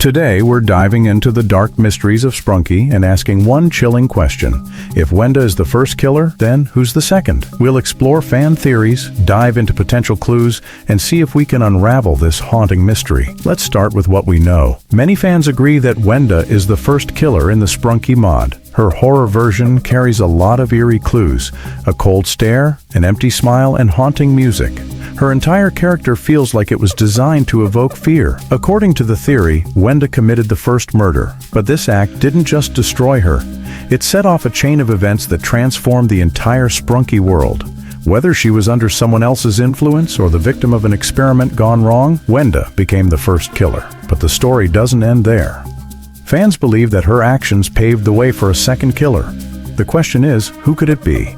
Today, we're diving into the dark mysteries of Sprunki and asking one chilling question. If Wenda is the first killer, then who's the second? We'll explore fan theories, dive into potential clues, and see if we can unravel this haunting mystery. Let's start with what we know. Many fans agree that Wenda is the first killer in the Sprunki mod. Her horror version carries a lot of eerie clues: a cold stare, an empty smile, and haunting music. Her entire character feels like it was designed to evoke fear. According to the theory, Wenda committed the first murder, but this act didn't just destroy her. It set off a chain of events that transformed the entire Sprunki world. Whether she was under someone else's influence or the victim of an experiment gone wrong, Wenda became the first killer. But the story doesn't end there. Fans believe that her actions paved the way for a second killer. The question is, who could it be?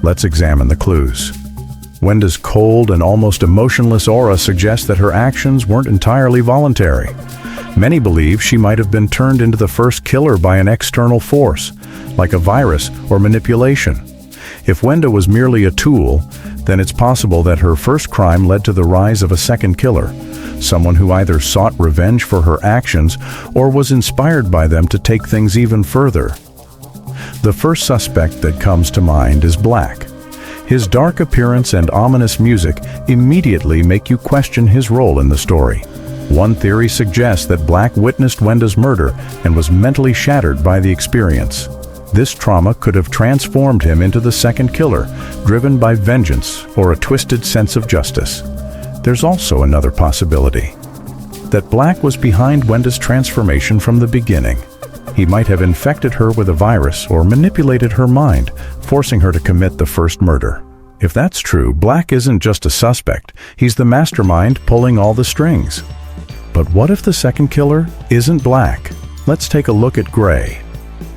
Let's examine the clues. Wenda's cold and almost emotionless aura suggests that her actions weren't entirely voluntary. Many believe she might have been turned into the first killer by an external force, like a virus or manipulation. If Wenda was merely a tool, then it's possible that her first crime led to the rise of a second killer, someone who either sought revenge for her actions or was inspired by them to take things even further. The first suspect that comes to mind is Black. His dark appearance and ominous music immediately make you question his role in the story. One theory suggests that Black witnessed Wenda's murder and was mentally shattered by the experience. This trauma could have transformed him into the second killer, driven by vengeance or a twisted sense of justice. There's also another possibility: that Black was behind Wenda's transformation from the beginning. He might have infected her with a virus or manipulated her mind, forcing her to commit the first murder. If that's true, Black isn't just a suspect. He's the mastermind pulling all the strings. But what if the second killer isn't Black? Let's take a look at Gray.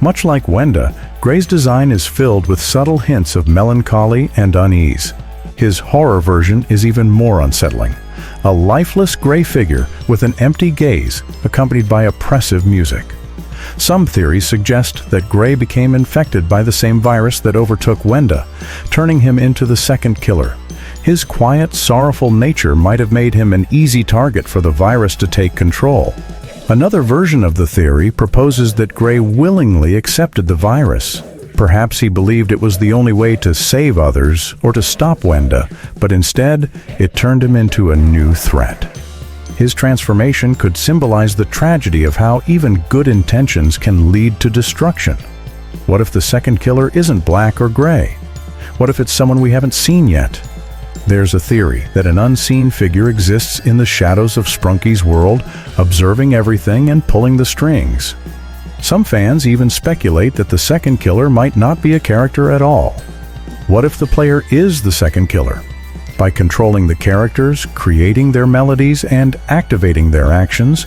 Much like Wenda, Gray's design is filled with subtle hints of melancholy and unease. His horror version is even more unsettling. A lifeless gray figure with an empty gaze, accompanied by oppressive music. Some theories suggest that Gray became infected by the same virus that overtook Wenda, turning him into the second killer. His quiet, sorrowful nature might have made him an easy target for the virus to take control. Another version of the theory proposes that Gray willingly accepted the virus. Perhaps he believed it was the only way to save others or to stop Wenda, but instead, it turned him into a new threat. His transformation could symbolize the tragedy of how even good intentions can lead to destruction. What if the second killer isn't Black or Gray? What if it's someone we haven't seen yet? There's a theory that an unseen figure exists in the shadows of Sprunki's world, observing everything and pulling the strings. Some fans even speculate that the second killer might not be a character at all. What if the player is the second killer? By controlling the characters, creating their melodies, and activating their actions,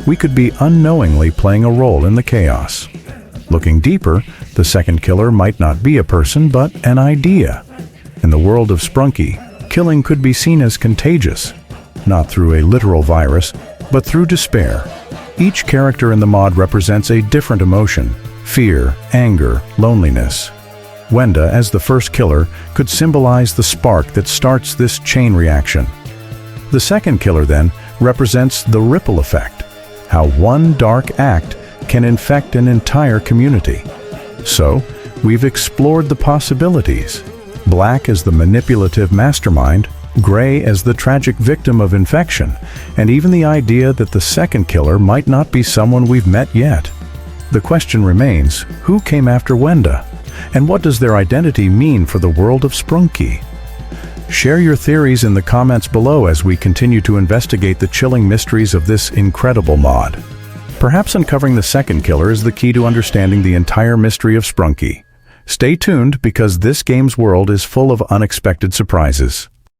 we could be unknowingly playing a role in the chaos. Looking deeper, the second killer might not be a person, but an idea. In the world of Sprunki, killing could be seen as contagious, not through a literal virus, but through despair. Each character in the mod represents a different emotion: fear, anger, loneliness. Wenda, as the first killer, could symbolize the spark that starts this chain reaction. The second killer, then, represents the ripple effect, how one dark act can infect an entire community. So, we've explored the possibilities: Black as the manipulative mastermind, Gray as the tragic victim of infection, and even the idea that the second killer might not be someone we've met yet. The question remains, who came after Wenda? And what does their identity mean for the world of Sprunki? Share your theories in the comments below as we continue to investigate the chilling mysteries of this incredible mod. Perhaps uncovering the second killer is the key to understanding the entire mystery of Sprunki. Stay tuned, because this game's world is full of unexpected surprises.